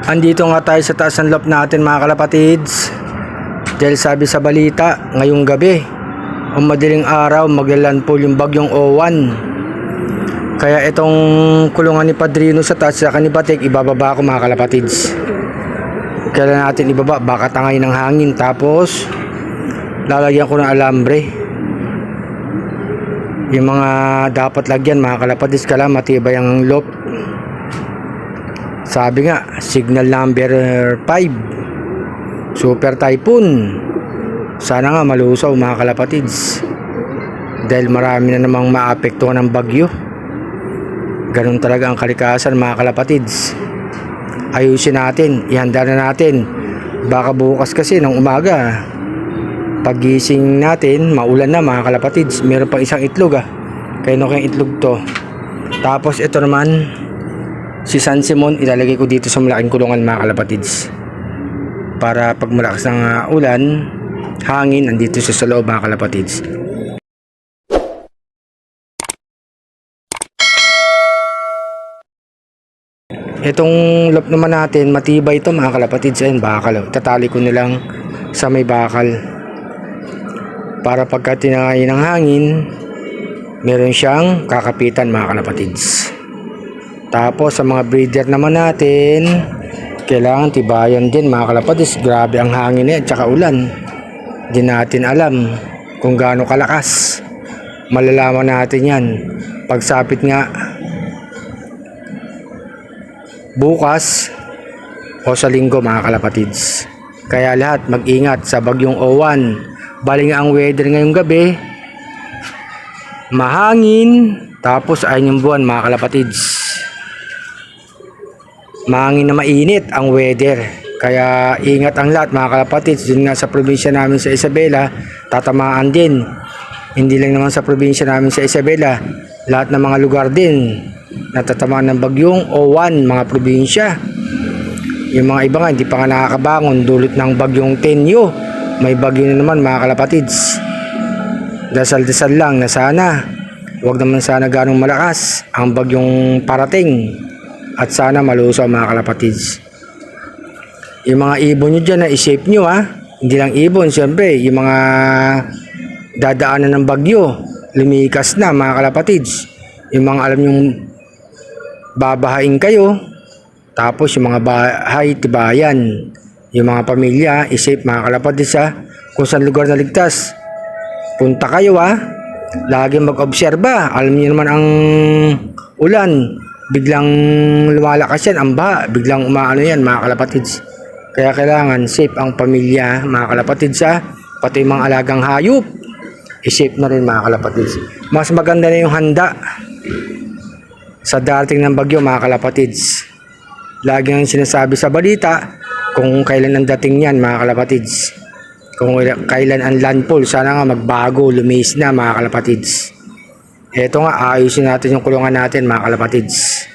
Andito nga tayo sa taas ng loft natin mga kalapatids. Dahil sabi sa balita, ngayong gabi o madaling araw maglalandfall yung bagyong Owan. Kaya itong kulungan ni Padrino sa taas sa Kanibatek, ibababa ko mga kalapatids. Kailan natin ibaba, baka tangay ng hangin. Tapos lalagyan ko ng alambre. Yung mga dapat lagyan mga kalapatids, kala matibay ang loft. Sabi nga, signal number 5, super typhoon. Sana nga malusaw mga kalapatids, dahil marami na namang maapektuhan ng bagyo. Ganun talaga ang kalikasan mga kalapatids. Ayusin natin, ihanda na natin. Baka bukas kasi ng umaga, paggising natin maulan na mga kalapatids. Meron pang isang itlog kaya kayong itlog to. Tapos ito naman, si San Simon, ilalagay ko dito sa malaking kulungan mga kalapatids, para pag malakas ng ulan, hangin, andito siya sa loob mga kalapatids. Itong loft naman natin, matibay ito mga kalapatids. Ayun, bakal. Tatali ko nilang sa may bakal, para pagka tinangay ng hangin, meron siyang kakapitan mga kalapatids. Tapos sa mga breeder naman natin, kailangan tibayan din mga kalapatids. Grabe ang hangin at saka ulan. Di natin alam kung gaano kalakas. Malalaman natin yan pagsapit nga bukas o sa linggo mga kalapatids. Kaya lahat mag-ingat sa bagyong Owan. Bali nga ang weather ngayong gabi, mahangin, tapos ayun yung buwan mga kalapatids. Mahangin na mainit ang weather. Kaya ingat ang lahat mga kalapatids. Dun nga sa probinsya namin sa Isabela, tatamaan din. Hindi lang naman sa probinsya namin sa Isabela, lahat ng mga lugar din natatamaan ng bagyong Owan, mga probinsya. Yung mga iba nga hindi pa nga nakakabangon dulot ng bagyong Tenyo. May bagyo na naman mga kalapatids. Dasal-dasal lang na sana wag naman sana ganong malakas ang bagyong parating, at sana malusaw mga kalapatids. Yung mga ibon nyo dyan na isave nyo hindi lang ibon, siyempre yung mga dadaanan ng bagyo, lumikas na mga kalapatids. Yung mga alam nyong babahain kayo, tapos yung mga bahay tibayan, yung mga pamilya isave mga kalapatids. Kung saan lugar na ligtas, punta kayo lagi mag-obserba. Alam niyo naman ang ulan, biglang lumalakas yan, ang baha, biglang umaano yan mga kalapatids. Kaya kailangan safe ang pamilya mga kalapatids. Pati yung mga alagang hayop i-safe na rin mga kalapatids. Mas maganda na yung handa sa darating ng bagyo mga kalapatids. Lagi ang sinasabi sa balita kung kailan ang dating yan mga kalapatids, kung kailan ang landfall. Sana nga magbago, lumis na mga kalapatids. Eto nga, ayusin natin yung kulungan natin mga kalapatids.